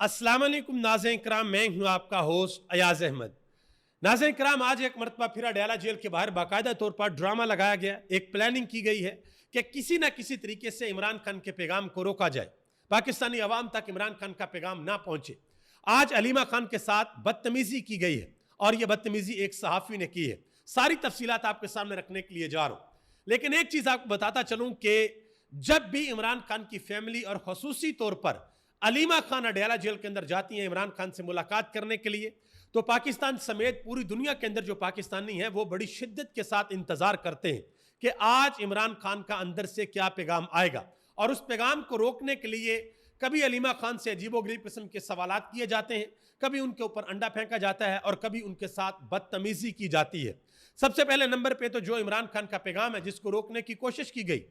अस्सलाम वालेकुम नाज़रीन किराम, मैं हूं आपका होस्ट अयाज अहमद। नाज़रीन किराम, आज एक मरतबा फिर अडयाला जेल के बाहर बाकायदा तौर पर ड्रामा लगाया गया। एक प्लानिंग की गई है कि किसी न किसी तरीके से इमरान खान के पैगाम को रोका जाए, पाकिस्तानी अवाम तक इमरान खान का पैगाम ना पहुंचे। आज अलीमा खान के साथ बदतमीजी की गई है और यह बदतमीजी एक सहाफ़ी ने की है। सारी तफसीलात आपके सामने रखने के लिए जा रहा हूं, लेकिन एक चीज़ आपको बताता चलूं कि जब भी इमरान खान की फैमिली और खसूसी तौर पर अलीमा खान अडयाला जेल के अंदर जाती हैं इमरान खान से मुलाकात करने के लिए, तो पाकिस्तान समेत पूरी दुनिया के अंदर जो पाकिस्तानी हैं वो बड़ी शिद्दत के साथ इंतजार करते हैं कि आज इमरान खान का अंदर से क्या पैगाम आएगा। और उस पैगाम को रोकने के लिए कभी अलीमा खान से अजीबोगरीब किस्म के सवालात किए जाते हैं, कभी उनके ऊपर अंडा फेंका जाता है और कभी उनके साथ बदतमीजी की जाती है। सबसे पहले नंबर पे तो जो इमरान खान का पैगाम है जिसको रोकने की कोशिश की गई,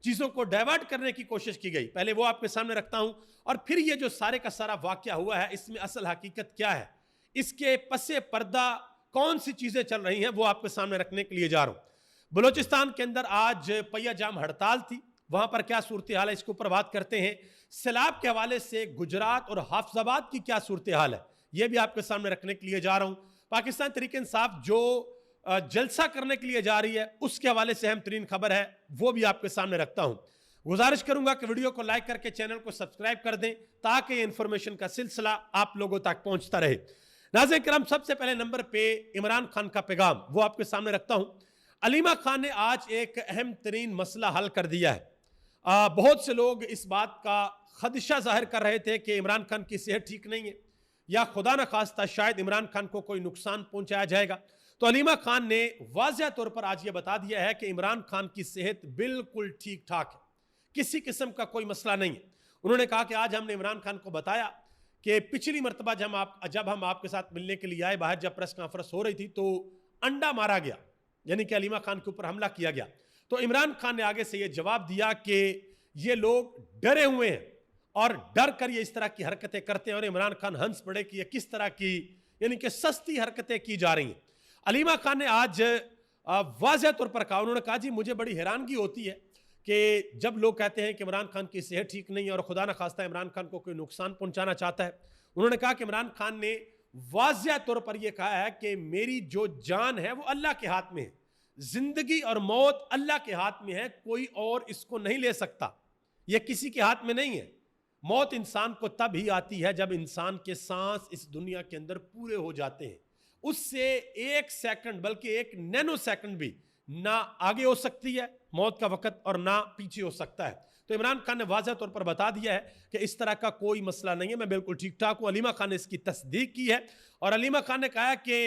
चीजों को डाइवर्ट करने की कोशिश की गई, पहले वो आपके सामने रखता हूं और फिर ये जो सारे का सारा वाकया हुआ है इसमें असल हकीकत क्या है, इसके पसे पर्दा कौन सी चीजें चल रही हैं, वो आपके सामने रखने के लिए जा रहा हूं। बलूचिस्तान के अंदर आज पहिया जाम हड़ताल थी, वहां पर क्या सूरत हाल है इसके ऊपर बात करते हैं। सैलाब के हवाले से गुजरात और हाफिजाबाद की क्या सूरत हाल है यह भी आपके सामने रखने के लिए जा रहा हूं। पाकिस्तान तहरीक इंसाफ जो जलसा करने के लिए जा रही है उसके हवाले से अहम तरीन खबर है, वो भी आपके सामने रखता हूं। गुजारिश करूंगा कि वीडियो को लाइक करके चैनल को सब्सक्राइब कर दें ताकि ये इंफॉर्मेशन का सिलसिला आप लोगों तक पहुंचता रहे। नाज़रीन किराम, सबसे पहले नंबर पे इमरान खान का पैगाम वो आपके सामने रखता हूं। अलीमा खान ने आज एक अहम तरीन मसला हल कर दिया है। बहुत से लोग इस बात का खदशा जाहिर कर रहे थे कि इमरान खान की सेहत ठीक नहीं है या खुदा न खास्ता शायद इमरान खान को कोई नुकसान पहुंचाया जाएगा, तो अलीमा खान ने वाज़िह तौर पर आज यह बता दिया है कि इमरान खान की सेहत बिल्कुल ठीक ठाक है, किसी किस्म का कोई मसला नहीं है। उन्होंने कहा कि आज हमने इमरान खान को बताया कि पिछली मरतबा जब हम आपके साथ मिलने के लिए आए, बाहर जब प्रेस कॉन्फ्रेंस हो रही थी तो अंडा मारा गया, यानी कि अलीमा खान के ऊपर हमला किया गया। तो इमरान खान ने आगे से यह जवाब दिया कि ये लोग डरे हुए हैं और डर कर ये इस तरह की हरकतें करते हैं, और इमरान खान हंस पड़े कि ये किस तरह की यानी कि सस्ती हरकतें की जा रही हैं। अलीमा खान ने आज वाज़िह तौर पर कहा, उन्होंने कहा जी मुझे बड़ी हैरानगी होती है कि जब लोग कहते हैं कि इमरान खान की सेहत ठीक नहीं है और खुदा न खास्ता इमरान खान को कोई नुकसान पहुंचाना चाहता है। उन्होंने कहा कि इमरान खान ने वाज़िह तौर पर यह कहा है कि मेरी जो जान है वो अल्लाह के हाथ में है, जिंदगी और मौत अल्लाह के हाथ में है, कोई और इसको नहीं ले सकता, यह किसी के हाथ में नहीं है। मौत इंसान को तब ही आती है जब इंसान के सांस इस दुनिया के अंदर पूरे हो जाते हैं, उससे एक सेकंड बल्कि एक नैनो सेकंड भी ना आगे हो सकती है मौत का वक्त और ना पीछे हो सकता है। तो इमरान खान ने वाज़िह तौर पर बता दिया है कि इस तरह का कोई मसला नहीं है, मैं बिल्कुल ठीक ठाक हूं। अलीमा खान ने इसकी तस्दीक की है और अलीमा खान ने कहा कि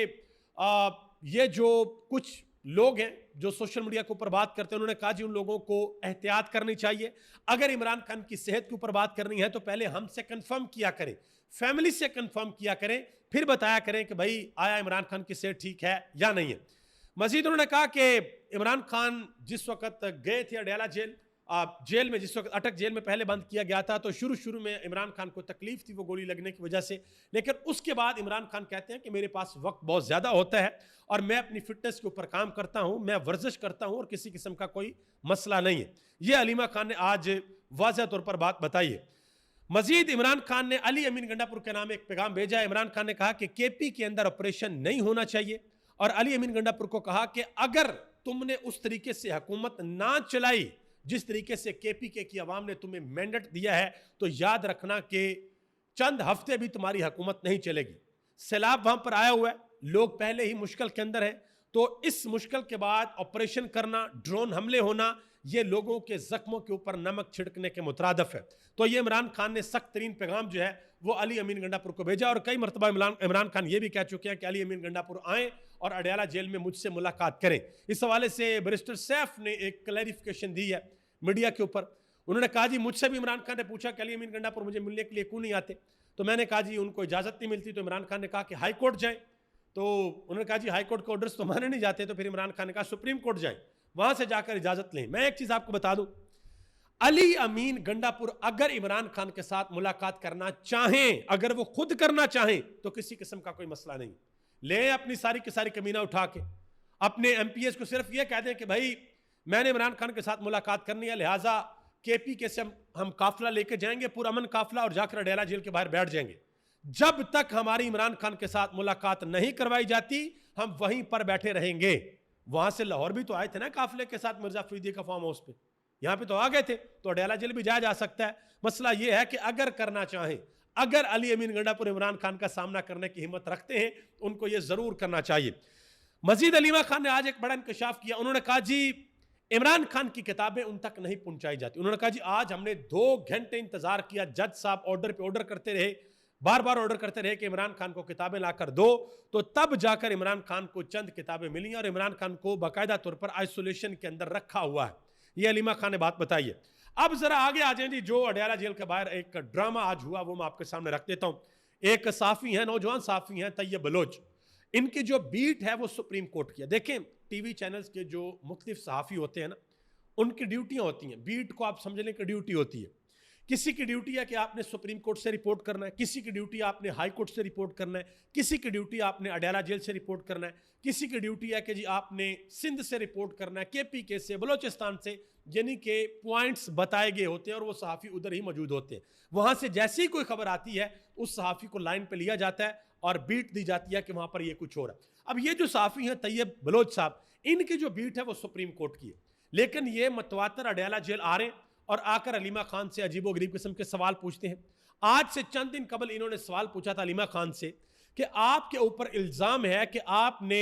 ये जो कुछ लोग हैं जो सोशल मीडिया के ऊपर बात करते हैं, उन्होंने कहा जी उन लोगों को एहतियात करनी चाहिए। अगर इमरान खान की सेहत के ऊपर बात करनी है तो पहले हमसे कंफर्म किया करें, फैमिली से कंफर्म किया करें, फिर बताया करें कि भाई आया इमरान खान की सेहत ठीक है या नहीं है। मजीद उन्होंने कहा कि इमरान खान जिस वक्त गए थे अडयाला जेल में, जिस वक्त अटक जेल में पहले बंद किया गया था, तो शुरू में इमरान खान को तकलीफ थी वो गोली लगने की वजह से, लेकिन उसके बाद इमरान खान कहते हैं कि मेरे पास वक्त बहुत ज़्यादा होता है और मैं अपनी फिटनेस के ऊपर काम करता हूं, मैं वर्जिश करता हूं और किसी किस्म का कोई मसला नहीं है। यह अलीमा खान ने आज वाज़िह तौर पर बात बताई है। मजीद इमरान खान ने अली अमीन गंडापुर के नाम एक पैगाम भेजा है। इमरान खान ने कहा कि केपी के अंदर ऑपरेशन नहीं होना चाहिए और अली अमीन गंडापुर को कहा कि अगर तुमने उस तरीके से हुकूमत ना चलाई जिस तरीके से केपीके की आवाम ने तुम्हें मैंडेट दिया है, तो याद रखना कि चंद हफ्ते भी तुम्हारी हुकूमत नहीं चलेगी। सैलाब वहां पर आया हुआ है, लोग पहले ही मुश्किल के अंदर है, तो इस मुश्किल के बाद ऑपरेशन करना, ड्रोन हमले होना, ये लोगों के जख्मों के ऊपर नमक छिड़कने के मुतरादफ है। तो ये इमरान खान ने सख्त तरीन पैगाम जो है वो अली अमीन गंडापुर को भेजा और कई मरतबा इमरान खान ये भी कह चुके हैं कि अली अमीन गंडापुर आए और अडयाला जेल में मुझसे मुलाकात करें। इस हवाले से बैरिस्टर सैफ ने एक क्लैरिफिकेशन दी है मीडिया के ऊपर। उन्होंने कहा जी मुझसे भी इमरान खान ने पूछा कि अली अमीन गंडापुर मुझे मिलने के लिए क्यों नहीं आते, तो मैंने कहा जी उनको इजाज़त नहीं मिलती। तो इमरान खान ने कहा कि हाई कोर्ट जाएं, तो उन्होंने कहा जी हाई कोर्ट के ऑर्डर्स तो माने नहीं जाते। तो फिर इमरान खान ने कहा सुप्रीम कोर्ट जाएं, वहां से जाकर इजाजत लें। मैं एक चीज आपको बता दूं, अली अमीन गंडापुर अगर इमरान खान के साथ मुलाकात करना चाहें, अगर वो खुद करना चाहें, तो किसी किस्म का कोई मसला नहीं। ले अपनी सारी की सारी कमीना उठा के अपने एमपीएस को सिर्फ यह कह दें कि भाई मैंने इमरान खान के साथ मुलाकात करनी है, लिहाजा केपी के से हम काफिला लेके जाएंगे, पूरा अमन काफिला, और जाकर अडयाला जेल के बाहर बैठ जाएंगे। जब तक हमारी इमरान खान के साथ मुलाकात नहीं करवाई जाती हम वहीं पर बैठे रहेंगे। वहां से लाहौर भी तो आए थे ना काफिले के साथ मिर्जा फरीदी का फार्म हाउस पे, यहां पे तो आ गए थे, तो अडयाला जेल भी जाया जा सकता है। मसला यह है कि अगर करना चाहें, अगर अली अमीन गंडापुर इमरान खान का सामना करने की हिम्मत रखते हैं उनको यह जरूर करना चाहिए। मजीद अलीमा खान ने आज एक बड़ा इंकशाफ किया। उन्होंने कहा जी इमरान खान की किताबें उन तक नहीं पहुंचाई जाती। उन्होंने कहा जी आज हमने 2 घंटे इंतजार किया, जज साहब ऑर्डर पे ऑर्डर करते रहे, बार बार ऑर्डर करते रहे कि इमरान खान को किताबें लाकर दो, तो तब जाकर इमरान खान को चंद किताबें मिली और इमरान खान को बाकायदा तौर पर आइसोलेशन के अंदर रखा हुआ है। यह अलीमा खान ने बात बताई है। अब जरा आगे आ जाए जी, जो अडयाला जेल के बाहर एक ड्रामा आज हुआ वो मैं आपके सामने रख देता हूं। एक सहाफी है, नौजवान सहाफी हैं तैयब बलोच, इनकी जो बीट है वो सुप्रीम कोर्ट की है। देखें टीवी चैनल्स के जो मुख्तलिफ सहाफ़ी होते हैं ना, उनकी ड्यूटियां होती हैं, बीट को आप समझ लें कि ड्यूटी होती है। किसी की ड्यूटी है कि आपने सुप्रीम कोर्ट से रिपोर्ट करना है, किसी की ड्यूटी आपने हाई कोर्ट से रिपोर्ट करना है, किसी की ड्यूटी आपने अडयाला जेल से रिपोर्ट करना है, किसी की ड्यूटी है कि जी आपने सिंध से रिपोर्ट करना है, KPK से, बलोचिस्तान से, यानी कि पॉइंट्स बताए गए होते हैं और वो सहाफ़ी उधर ही मौजूद होते हैं। वहाँ से जैसे ही कोई खबर आती है उस सहाफ़ी को लाइन पर लिया जाता है और बीट दी जाती है कि वहाँ पर ये कुछ हो रहा है। अब ये जो सहाफ़ी हैं तैयब बलोच साहब, इनकी जो बीट है वो सुप्रीम कोर्ट की है, लेकिन ये मतवातर अडयाला जेल आ रहे हैं और आकर अलीमा खान से अजीबो गरीब किस्म के सवाल पूछते हैं। आज से चंद दिन कबल इन्होंने सवाल पूछा था अलीमा खान से कि आपके ऊपर इल्ज़ाम है कि आपने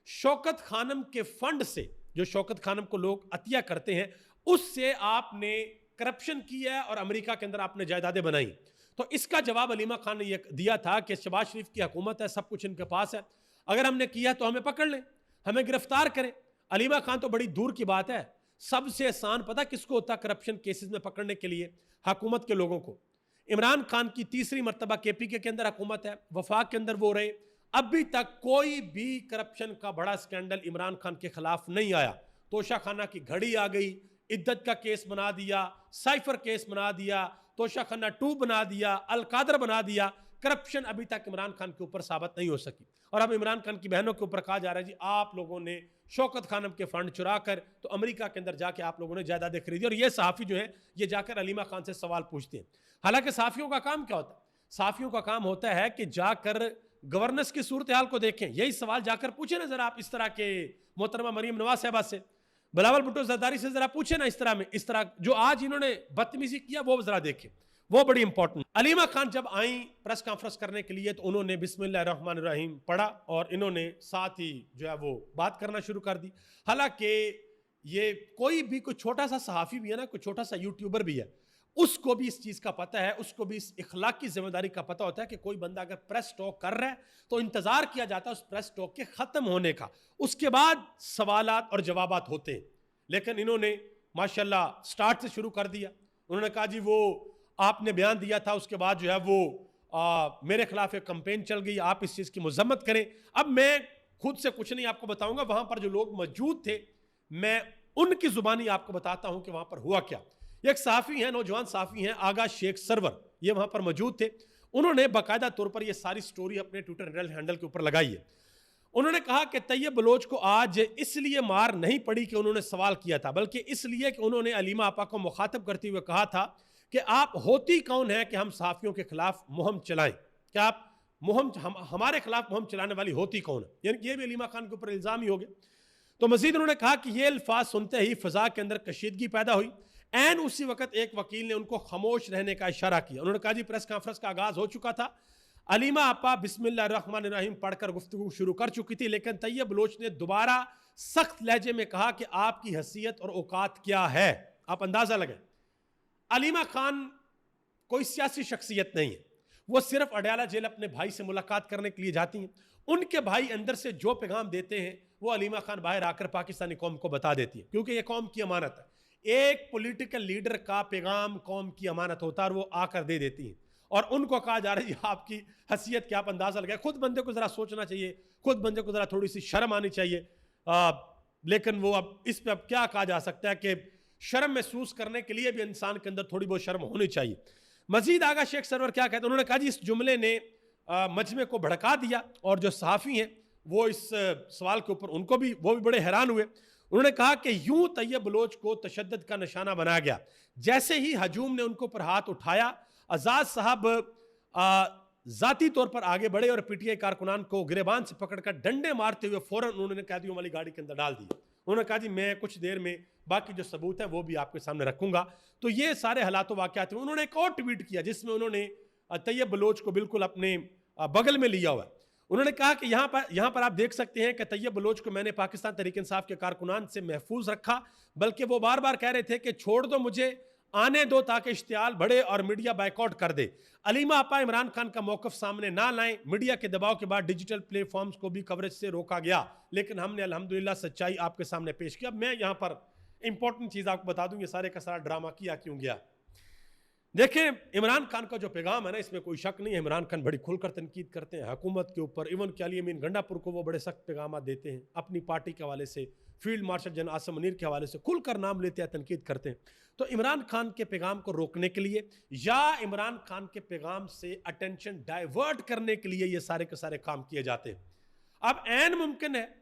शौकत खानम के फंड से, जो शौकत खानम को लोग अतिया करते हैं, उससे आपने करप्शन किया है और अमेरिका के अंदर आपने जायदादें बनाई। तो इसका जवाब अलीमा खान ने यह दिया था कि शहबाज शरीफ की हुकूमत है, सब कुछ इनके पास है, अगर हमने किया तो हमें पकड़ लें, हमें गिरफ्तार करें। अलीमा खान तो बड़ी दूर की बात है, सबसे आसान पता किसको होता करप्शन केसेस में पकड़ने के लिए? हुकूमत के लोगों को। इमरान खान की तीसरी मरतबा KPK के अंदर हुकूमत है, वफाक के अंदर वो रहे, अभी तक कोई भी करप्शन का बड़ा स्कैंडल इमरान खान के खिलाफ नहीं आया। तोशाखाना की घड़ी आ गई, इद्दत का केस बना दिया, साइफर केस बना दिया, तोशाखाना 2 बना दिया, अलकादर बना दिया, करप्शन अभी तक इमरान खान के ऊपर साबित नहीं हो सकी। और अब इमरान खान की बहनों के ऊपर कहा जा रहा है जी आप लोगों ने शौकत खानम के फंड चुरा कर तो अमेरिका के अंदर जाके आप लोगों ने जायदादें खरीदी। और ये सहाफ़ी जो है ये जाकर अलीमा खान से सवाल पूछते हैं। हालांकि सहाफ़ियों का काम क्या होता है? सहाफ़ियों का काम होता है कि जाकर गवर्नेंस की सूरत हाल को देखें, यही सवाल जाकर पूछे ना जरा आप इस तरह के मोहतरमा मरीम नवाज साहबा से, बिलावल भुट्टो जरदारी से जरा पूछे ना, इस तरह जो आज इन्होंने बदतमीजी किया वो जरा देखें, वो बड़ी इंपॉर्टेंट। अलीमा खान जब आई प्रेस कॉन्फ्रेंस करने के लिए तो उन्होंने बिस्मिल्लाहिर्रहमानिर्रहीम पढ़ा और इन्होंने साथ ही जो है वो बात करना शुरू कर दी। हालांकि ये कोई भी, कोई छोटा सा सहाफ़ी भी है ना, कोई छोटा सा यूट्यूबर भी है, उसको भी इस चीज़ का पता है, उसको भी इस इखलाकी जिम्मेदारी का पता होता है कि कोई बंदा अगर प्रेस टॉक कर रहा है तो इंतज़ार किया जाता है उस प्रेस टॉक के ख़त्म होने का, उसके बाद सवालात और जवाबात होते हैं। लेकिन इन्होंने माशाल्लाह स्टार्ट से शुरू कर दिया। उन्होंने कहा जी वो आपने बयान दिया था, उसके बाद जो है वो मेरे खिलाफ एक कंपेन चल गई, आप इस चीज़ की मजम्मत करें। अब मैं खुद से कुछ नहीं आपको बताऊंगा, वहां पर जो लोग मौजूद थे मैं उनकी जुबानी आपको बताता हूं कि वहां पर हुआ क्या। एक सहाफ़ी हैं, नौजवान सहाफ़ी हैं आगा शेख सरवर, ये वहां पर मौजूद थे। उन्होंने बाकायदा तौर पर यह सारी स्टोरी अपने ट्विटर हैंडल के ऊपर लगाई है। उन्होंने कहा कि तैयब बलोच को आज इसलिए मार नहीं पड़ी कि उन्होंने सवाल किया था, बल्कि इसलिए कि उन्होंने अलीमा आपा को मुखातब करते हुए कहा था कि आप होती कौन है कि हम सहाफ़ियों के खिलाफ मुहिम चलाएं, कि आप हमारे खिलाफ मुहिम चलाने वाली होती कौन है? यानी कि ये भी अलीमा खान के ऊपर इल्ज़ाम ही हो गया। तो मजीद उन्होंने कहा कि ये अल्फाज सुनते ही फ़ज़ा के अंदर कशीदगी पैदा हुई। एन उसी वक्त एक वकील ने उनको खामोश रहने का इशारा किया। उन्होंने कहा जी प्रेस कॉन्फ्रेंस का आगाज़ हो चुका था, अलीमा आपा बिस्मिल्लाहिर्रहमानिर्रहीम पढ़कर गुफ्तगू शुरू कर चुकी थी, लेकिन तैयब बलोच ने दोबारा सख्त लहजे में कहा कि आपकी हैसियत और औकात क्या है? आप अंदाज़ा लगाएं, अलीमा खान कोई सियासी शख्सियत नहीं है, वो सिर्फ अडयाला जेल अपने भाई से मुलाकात करने के लिए जाती हैं। उनके भाई अंदर से जो पैगाम देते हैं वो अलीमा खान बाहर आकर पाकिस्तानी कौम को बता देती है, क्योंकि ये कौम की अमानत है। एक पॉलिटिकल लीडर का पैगाम कौम की अमानत होता है और वो आकर दे देती हैं। और उनको कहा जा रहा है आपकी हैसियत क्या, आप अंदाजा लगाए। खुद बंदे को जरा सोचना चाहिए, खुद बंदे को जरा थोड़ी सी शर्म आनी चाहिए। लेकिन वो अब इस पे अब क्या कहा जा सकता है कि शर्म महसूस करने के लिए भी इंसान के अंदर थोड़ी बहुत शर्म होनी चाहिए। मजीद आगा शेख सरवर क्या कहते हैं? उन्होंने कहा जी इस जुमले ने मजमे को भड़का दिया और जो सहाफ़ी हैं वो इस सवाल के ऊपर वो भी बड़े हैरान हुए। उन्होंने कहा कि यूं तैयब बलोच को तशद्दुद का निशाना बनाया गया। जैसे ही हजूम ने उनको पर हाथ उठाया, आज़ाद साहब जाती तौर पर आगे बढ़े और पीटीआई कारकुनान को गिरेबान से पकड़कर डंडे मारते हुए फौरन उन्होंने कैदियों वाली गाड़ी के अंदर डाल दी। उन्होंने कहा जी मैं कुछ देर में बाकी जो सबूत है वो भी आपके सामने रखूंगा। तो ये सारे हालात वाकयात हैं। उन्होंने एक और ट्वीट किया जिसमें उन्होंने तैयब बलोच को बिल्कुल अपने बगल में लिया हुआ। उन्होंने कहा कि यहाँ पर आप देख सकते हैं कि तैयब बलोच को मैंने पाकिस्तान तहरीक इंसाफ के कारकुनान से महफूज रखा, बल्कि वो बार बार कह रहे थे कि छोड़ दो मुझे, आने दो ताकि इश्तियाल बढ़े और मीडिया बाइकआउट कर दे। अलीमा आपा इमरान खान का मौकफ सामने ना लाएं। मीडिया के दबाव के बाद डिजिटल प्लेटफॉर्म्स को भी कवरेज से रोका गया, लेकिन हमने अल्हम्दुलिल्लाह सच्चाई आपके सामने पेश किया। मैं यहाँ पर इंपॉर्टेंट चीज़ आपको बता दूं, ये सारे का सारा ड्रामा किया क्यों गया। देखें, इमरान खान का जो पैगाम है ना, इसमें कोई शक नहीं है, इमरान खान बड़ी खुलकर तनकीद करते हैं हुकूमत के ऊपर। इवन के अली अमीन गंडापुर को वो बड़े सख्त पैगाम देते हैं अपनी पार्टी के हवाले से, field marshal general Asim Munir के हवाले से खुलकर नाम लेते हैं, तनकीद करते हैं। तो इमरान खान के पैगाम को रोकने के लिए या इमरान खान के पैगाम से अटेंशन डाइवर्ट करने के लिए ये सारे के सारे काम किए जाते हैं। अब ऐन मुमकिन है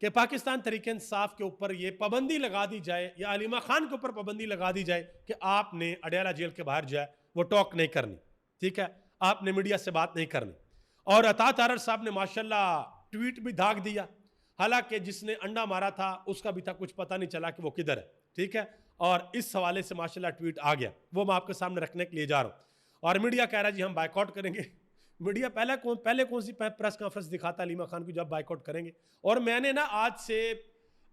कि पाकिस्तान तहरीक इंसाफ के ऊपर ये पाबंदी लगा दी जाए या अलीमा खान के ऊपर पाबंदी लगा दी जाए कि आपने अडयाला जेल के बाहर जाए वो टॉक नहीं करनी, ठीक है, आपने मीडिया से बात नहीं करनी। और अतात अरर साहब ने माशाल्लाह ट्वीट भी दाग दिया, हालांकि जिसने अंडा मारा था उसका भी था कुछ पता नहीं चला कि वो किधर है, ठीक है। और इस हवाले से माशाल्लाह ट्वीट आ गया, वो मैं आपके सामने रखने के लिए जा रहा हूँ। और मीडिया कह रहा है जी हम बाइकआउट करेंगे। मीडिया पहले कौन सी प्रेस कॉन्फ्रेंस दिखाता अलीमा खान को जब बाइकआउट करेंगे। और मैंने ना आज से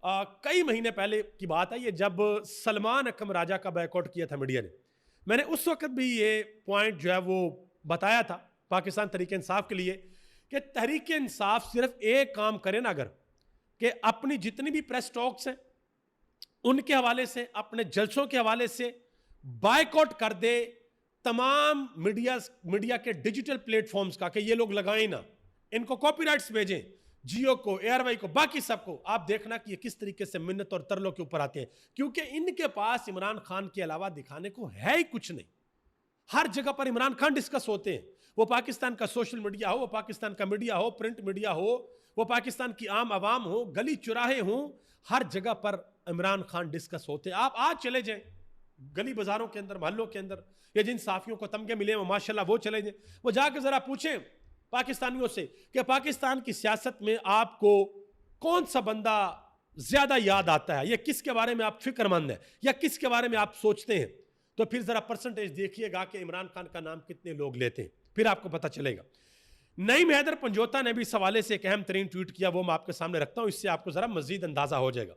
कई महीने पहले की बात है ये, जब सलमान अकरम राजा का बाइकआउट किया था मीडिया ने, मैंने उस वक्त भी ये पॉइंट जो है वो बताया था पाकिस्तान तहरीक इंसाफ के लिए कि तहरीक इंसाफ सिर्फ एक काम करे ना, अगर कि अपनी जितनी भी प्रेस टॉक्स हैं उनके हवाले से, अपने जलसों के हवाले से बाइकआउट कर दे तमाम मीडिया के डिजिटल प्लेटफॉर्म्स का, कि ये लोग लगाएं ना, इनको कॉपीराइट्स भेजें, जियो को, एयरवाई को, बाकी सबको। आप देखना कि ये किस तरीके से मिन्नत और तरलों के ऊपर आते हैं, क्योंकि इनके पास इमरान खान के अलावा दिखाने को है ही कुछ नहीं। हर जगह पर इमरान खान डिस्कस होते हैं, वो पाकिस्तान का सोशल मीडिया हो, वो पाकिस्तान का मीडिया हो, प्रिंट मीडिया हो, वो पाकिस्तान की आम आवाम हो, गली चुराहे हो, हर जगह पर इमरान खान डिस्कस होते हैं। आप आज चले जाएं गली बाजारों के अंदर, मोहल्लों के अंदर, या जिन साफियों को तमगे मिले वो माशाल्लाह वो चले जाएं, वो जाकर जरा पूछें पाकिस्तानियों से कि पाकिस्तान की सियासत में आपको कौन सा बंदा ज्यादा याद आता है, या किसके बारे में आप फिक्रमंद हैं, या किसके बारे में आप सोचते हैं। तो फिर जरा परसेंटेज देखिएगा कि इमरान खान का नाम कितने लोग लेते हैं, फिर आपको पता चलेगा। नईम हैदर पंजोता ने भी इस हवाले से एक अहम तरीन ट्वीट किया, वो मैं आपके सामने रखता हूं, इससे आपको जरा मजीद अंदाजा हो जाएगा।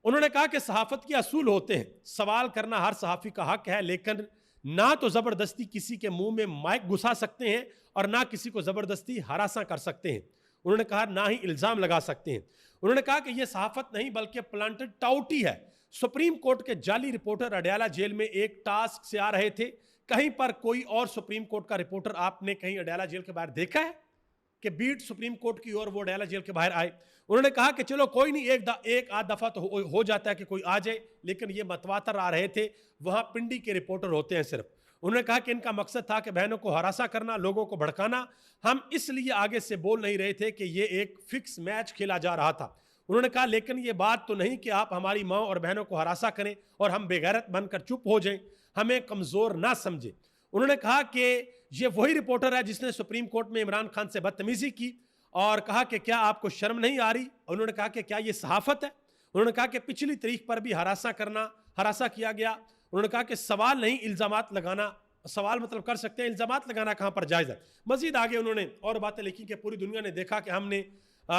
उन्होंने कहा कि सहाफत के असूल होते हैं, सवाल करना हर सहाफी का हक है, लेकिन ना तो जबरदस्ती किसी के मुंह में माइक घुसा सकते हैं और ना किसी को जबरदस्ती हरासा कर सकते हैं। उन्होंने कहा ना ही इल्जाम लगा सकते हैं। उन्होंने कहा कि यह सहाफत नहीं बल्कि प्लांटेड टाउटी है। सुप्रीम कोर्ट के जाली रिपोर्टर अडयाला जेल में एक टास्क से आ रहे थे, कहीं पर कोई और सुप्रीम कोर्ट का रिपोर्टर आपने कहीं अडयाला जेल के बाहर देखा है कि बीट सुप्रीम कोर्ट की ओर वो अडयाला जेल के बाहर आए? उन्होंने कहा कि चलो कोई नहीं, एक आध दफा तो हो जाता है कि कोई आ जाए, लेकिन ये मतवातर आ रहे थे, वहां पिंडी के रिपोर्टर होते हैं सिर्फ। उन्होंने कहा कि इनका मकसद था कि बहनों को हरासा करना, लोगों को भड़काना। हम इसलिए आगे से बोल नहीं रहे थे कि ये एक फिक्स मैच खेला जा रहा था। उन्होंने कहा लेकिन ये बात तो नहीं कि आप हमारी माँ और बहनों को हरासा करें और हम बेगैरत बनकर चुप हो जाएं, हमें कमजोर ना समझे। उन्होंने कहा कि ये वही रिपोर्टर है जिसने सुप्रीम कोर्ट में इमरान खान से बदतमीजी की, और कहा कि क्या आपको शर्म नहीं आ रही? उन्होंने कहा कि क्या ये सहाफत है? उन्होंने कहा कि पिछली तारीख पर भी हरासा किया गया। उन्होंने कहा कि सवाल नहीं इल्जामात लगाना, सवाल मतलब कर सकते हैं, इल्जामात लगाना कहाँ पर जायज़ है। मजीद आगे उन्होंने और बातें लिखी कि पूरी दुनिया ने देखा कि हमने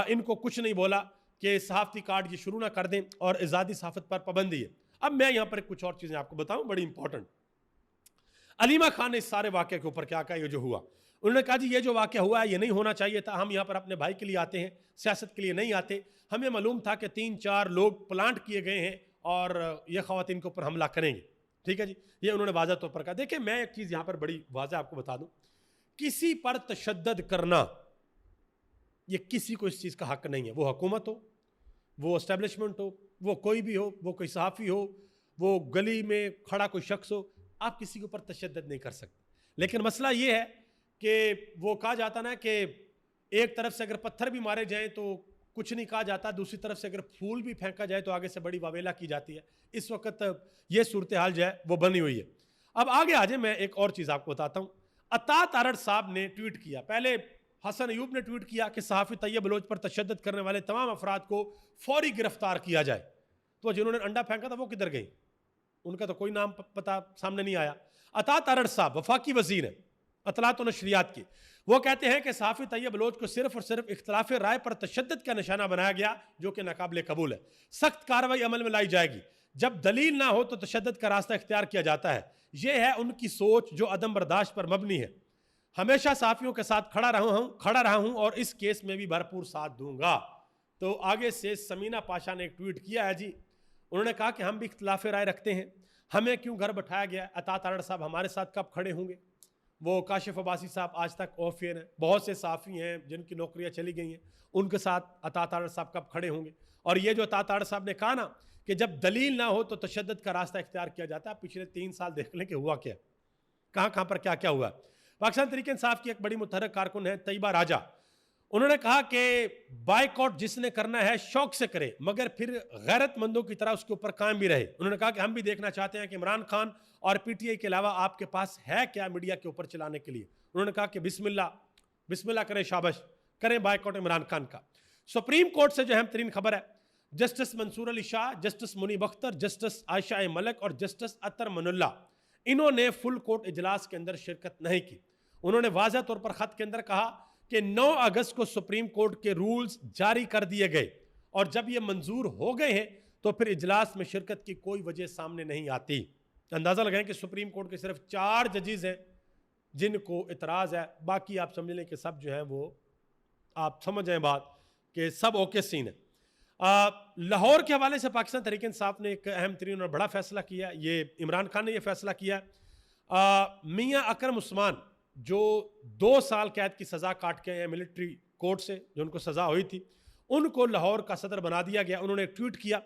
इनको कुछ नहीं बोला कि सहाफती कार्ड ये शुरू ना कर दें और आज़ादी सहाफत पर पाबंदी है। अब मैं यहाँ पर कुछ और चीज़ें आपको बताऊँ बड़ी इंपॉर्टेंट। अलीमा खान ने इस सारे वाक़े के ऊपर क्या कहा, ये जो हुआ, उन्होंने कहा जी ये जो वाक़या हुआ है ये नहीं होना चाहिए था, हम यहाँ पर अपने भाई के लिए आते हैं, सियासत के लिए नहीं आते। हमें मालूम था कि 3-4 लोग प्लांट किए गए हैं और ये ख़वातीन के ऊपर हमला करेंगे, ठीक है जी, ये उन्होंने वाज़ह तौर पर कहा। देखिए मैं एक चीज़ यहाँ पर बड़ी वाज़ह आपको बता दूँ, किसी पर तशद्दद करना ये किसी को इस चीज़ का हक नहीं है, वो हुकूमत हो, वो एस्टेब्लिशमेंट हो, वो कोई भी हो, वो कोई सहाफ़ी हो, वो गली में खड़ा कोई शख्स हो, आप किसी के ऊपर तशद्दद नहीं कर सकते। लेकिन मसला ये है कि वो कहा जाता ना कि एक तरफ से अगर पत्थर भी मारे जाएं तो कुछ नहीं कहा जाता, दूसरी तरफ से अगर फूल भी फेंका जाए तो आगे से बड़ी वावेला की जाती है। इस वक्त ये सूरत हाल जो है वो बनी हुई है। अब आगे आ जाए, मैं एक और चीज़ आपको बताता हूँ। अता तारड़ साहब ने ट्वीट किया, पहले हसन अयूब ने ट्वीट किया कि सहाफ़ी तैयब बलोच पर तशद्दुद करने वाले तमाम अफराद को फौरी गिरफ्तार किया जाए। तो जिन्होंने अंडा फेंका था वो किधर गए? उनका तो कोई नाम पता सामने नहीं आया। अता तारड़ साहब वफाकी वजीर हैं अतलात और नशरियात के, वो कहते हैं कि सहाफ़ी तैयब बलोच को सिर्फ और सिर्फ इख्तलाफ राय पर तशद्दुद का निशाना बनाया गया, जो कि नाकाबिल कबूल है। सख्त कार्रवाई अमल में लाई जाएगी। जब दलील ना हो तो तशद्दुद का रास्ता इख्तियार किया जाता है। यह है उनकी सोच जो अदम बर्दाश्त पर मबनी है। हमेशा साफियों के साथ खड़ा रहा हूं और इस केस में भी भरपूर साथ दूंगा। तो आगे से समीना पाशा ने एक ट्वीट किया है जी। उन्होंने कहा कि हम भी इख्तिलाफ राय रखते हैं, हमें क्यों घर बैठाया गया? अता तारड़ साहब हमारे साथ कब खड़े होंगे? वो काशिफ अब्बासी साहब आज तक ऑफियर हैं, बहुत से साफ़ी हैं जिनकी नौकरियां चली गई हैं, उनके साथ अता तारड़ साहब कब खड़े होंगे? और ये जो अता तारड़ साहब ने कहा ना कि जब दलील ना हो तो तशद्दुद का रास्ता इख्तियार किया जाता है, पिछले 3 साल देख लें कि हुआ क्या, कहाँ पर क्या क्या हुआ। पाकिस्तान तहरीक इंसाफ की एक बड़ी मुतहर्रिक कारकुन है तैयबा राजा, उन्होंने कहा कि बाइकआउट जिसने करना है शौक से करे, मगर फिर गैरतमंदों की तरह उसके ऊपर कायम भी रहे। उन्होंने कहा कि हम भी देखना चाहते हैं कि इमरान खान और पीटीआई के अलावा आपके पास है क्या मीडिया के ऊपर चलाने के लिए। उन्होंने कहा कि बिस्मिल्लाह करें, शाबाश करें बाइकआउट इमरान खान का। सुप्रीम कोर्ट से जो अहम तरीन खबर है, justice Mansoor Ali Shah, justice Munib Akhtar, justice Ayesha Malik और जस्टिस अतर मनुल्ला, इन्होंने फुल कोर्ट इजलास के अंदर शिरकत नहीं की। उन्होंने वाज़ह तौर पर खत के अंदर कहा कि 9 अगस्त को सुप्रीम कोर्ट के रूल्स जारी कर दिए गए और जब ये मंजूर हो गए हैं तो फिर इजलास में शिरकत की कोई वजह सामने नहीं आती। अंदाज़ा लगाएं कि सुप्रीम कोर्ट के सिर्फ 4 जजेस हैं जिनको इतराज़ है, बाकी आप समझ लें कि सब जो है वो आप समझ जाएं बात कि सब ओके सीन है। लाहौर के हवाले से पाकिस्तान तहरीक इंसाफ ने एक अहम तरीन और बड़ा फैसला किया। ये इमरान खान ने यह फैसला किया, मियाँ अकरम उस्मान जो 2 साल कैद की सज़ा काट के हैं मिलिट्री कोर्ट से, जो उनको सज़ा हुई थी, उनको लाहौर का सदर बना दिया गया। उन्होंने एक ट्वीट किया,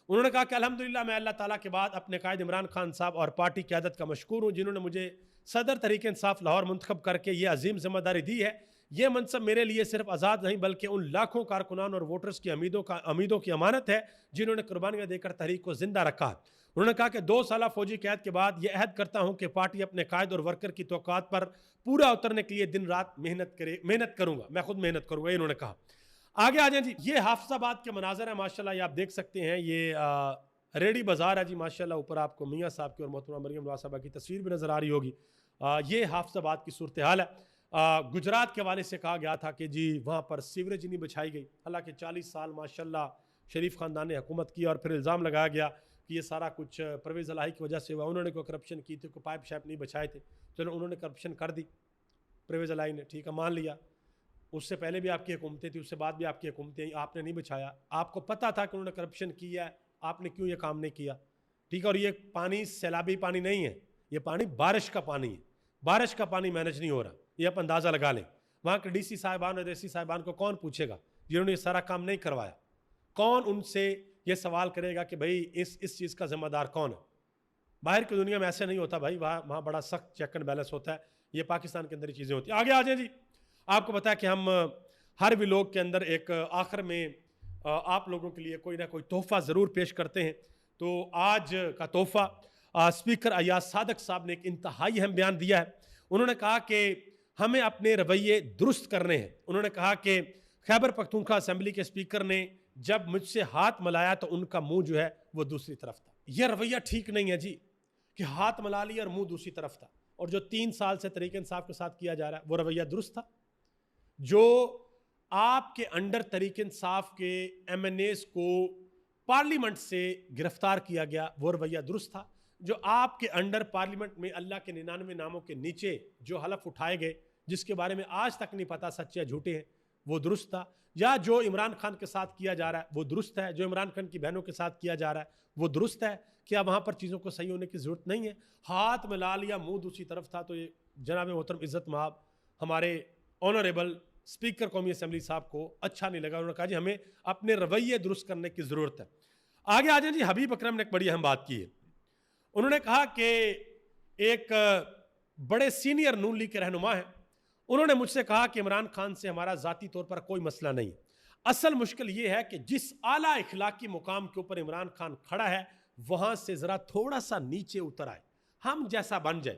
उन्होंने कहा कि अल्हम्दुलिल्लाह मैं अल्लाह ताला के बाद अपने कायद इमरान खान साहब और पार्टी क़यादत का मशकूर हूँ जिन्होंने मुझे सदर तहरीक इंसाफ लाहौर मुंतखब करके ये अजीम जिम्मेदारी दी है। ये मनसब मेरे लिए सिर्फ आज़ाद नहीं बल्कि उन लाखों कारकुनान और वोटर्स की उम्मीदों की अमानत है जिन्होंने कुर्बानियाँ देकर तहरीक को जिंदा रखा। उन्होंने कहा कि 2 साल फौजी कैद के बाद यह अहद करता हूँ कि पार्टी अपने कायद और वर्कर की तौक़ात पर पूरा उतरने के लिए दिन रात मेहनत करूँगा, मैं खुद मेहनत करूँगा, इन्होंने कहा। आगे आ जाए जी, ये हाफिज़ाबाद के मनाज़र है माशाल्लाह, ये आप देख सकते हैं, ये रेडी बाज़ार है जी माशाल्लाह। ऊपर आपको मियाँ साहब की और मोहतरमा मरियम नवाज़ साहबा की तस्वीर भी नज़र आ रही होगी। ये हाफिज़ाबाद की सूरत हाल है। गुजरात के हवाले से कहा गया था कि जी वहाँ पर सीवरेज नहीं बिछाई गई, हालांकि 40 साल माशाल्लाह शरीफ ख़ानदान ने हुकूमत की और फिर इल्ज़ाम लगाया गया कि ये सारा कुछ परवेज़ इलाही की वजह से हुआ, उन्होंने कोई करप्शन की थी, कोई पाइप शाइप नहीं बिछाए थे। चलो उन्होंने करप्शन कर दी परवेज़ इलाही ने, ठीक है मान लिया, उससे पहले भी आपकी हुकूमतें थी, उससे बाद भी आपकी हुकूमतें, आपने नहीं बिछाया, आपको पता था कि उन्होंने करप्शन किया है, आपने क्यों ये काम नहीं किया, ठीक है। और ये पानी सैलाबी पानी नहीं है, ये पानी बारिश का पानी है, बारिश का पानी मैनेज नहीं हो रहा, ये आप अंदाज़ा लगा लें। वहाँ के डीसी साहिबान और डीसी साहिबान को कौन पूछेगा जिन्होंने ये सारा काम नहीं करवाया? कौन उनसे ये सवाल करेगा कि भाई इस चीज़ का जिम्मेदार कौन है? बाहर की दुनिया में ऐसे नहीं होता भाई, वहाँ बड़ा सख्त चेक एंड बैलेंस होता है, ये पाकिस्तान के अंदर ही चीज़ें होती हैं। आगे आ जाए जी, आपको पता है कि हम हर व्लॉग के अंदर एक आखिर में आप लोगों के लिए कोई ना कोई तोहफ़ा ज़रूर पेश करते हैं। तो आज का तोहफ़ा स्पीकर अयाज सादक साहब ने एक इंतहाई अहम बयान दिया है। उन्होंने कहा कि हमें अपने रवैये दुरुस्त करने हैं। उन्होंने कहा कि खैबर पख्तूनख्वा असम्बली के स्पीकर ने जब मुझसे हाथ मिलाया तो उनका मुंह जो है वो दूसरी तरफ था। यह रवैया ठीक नहीं है जी कि हाथ मिला लिया और मुंह दूसरी तरफ था। और जो 3 साल से तहरीक इंसाफ के साथ किया जा रहा है वो रवैया दुरुस्त था। जो आपके अंडर तहरीक इंसाफ के MNAs को पार्लियामेंट से गिरफ्तार किया गया वो रवैया दुरुस्त था। जो आपके अंडर पार्लियामेंट में अल्लाह के 99 नामों के नीचे जो हलफ उठाए गए जिसके बारे में आज तक नहीं पता सच्चे या झूठे हैं वो दुरुस्त था। या जो इमरान खान के साथ किया जा रहा है वो दुरुस्त है, जो इमरान खान की बहनों के साथ किया जा रहा है वो दुरुस्त है। क्या वहाँ पर चीज़ों को सही होने की ज़रूरत नहीं है? हाथ मिला लिया मुंह दूसरी तरफ था। तो ये जनाब मोहतरम इज़्ज़त महाब हमारे ऑनरेबल स्पीकर कौमी असम्बली साहब को अच्छा नहीं लगा। उन्होंने कहा जी हमें अपने रवैये दुरुस्त करने की ज़रूरत है। आगे आ जाए जी, हबीब अकरम ने एक बड़ी अहम बात की है। उन्होंने कहा कि एक बड़े सीनियर नून लीग के रहनुमा हैं, उन्होंने मुझसे कहा कि इमरान खान से हमारा ज़ाती तौर पर कोई मसला नहीं, असल मुश्किल ये है कि जिस आला इखलाकी मुकाम के ऊपर इमरान खान खड़ा है वहाँ से ज़रा थोड़ा सा नीचे उतर आए, हम जैसा बन जाए।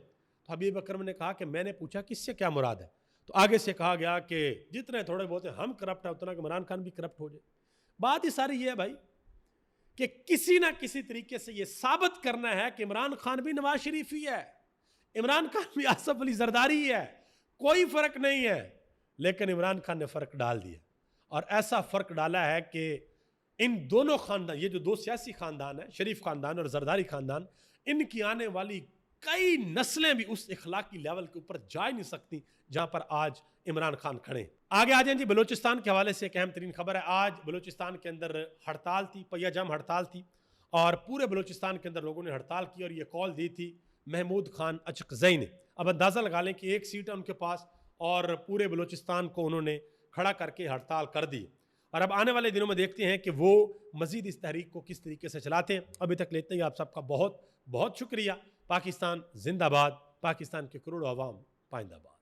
तो हबीब अकरम ने कहा कि मैंने पूछा किससे क्या मुराद है, तो आगे से कहा गया कि जितने थोड़े बहुत हम करप्ट है उतना कि इमरान खान भी करप्ट हो जाए। बात ही सारी ये है भाई कि किसी ना किसी तरीके से ये साबित करना है कि इमरान खान भी नवाज शरीफ ही है, इमरान खान भी आसफ अली जरदारी ही है, कोई फर्क नहीं है। लेकिन इमरान खान ने फर्क डाल दिया, और ऐसा फर्क डाला है कि इन दोनों खानदान, ये जो दो सियासी खानदान है, शरीफ खानदान और जरदारी खानदान, इनकी आने वाली कई नस्लें भी उस इखलाकी लेवल के ऊपर जा ही नहीं सकती जहां पर आज इमरान खान खड़े। आगे आ जाए जी, बलूचिस्तान के हवाले से एक अहम तरीन खबर है। आज बलूचिस्तान के अंदर हड़ताल थी, पहिया जाम हड़ताल थी, और पूरे बलूचिस्तान के अंदर लोगों ने हड़ताल की और ये कॉल दी थी महमूद खान अचकजई ने। अब अंदाज़ा लगा लें कि एक सीट है उनके पास और पूरे बलूचिस्तान को उन्होंने खड़ा करके हड़ताल कर दी। और अब आने वाले दिनों में देखते हैं कि वो मजीद इस तहरीक को किस तरीके से चलाते हैं। अभी तक लेते ही आप सबका बहुत बहुत शुक्रिया। पाकिस्तान जिंदाबाद, पाकिस्तान के करोड़ों अवाम पाइंदाबाद।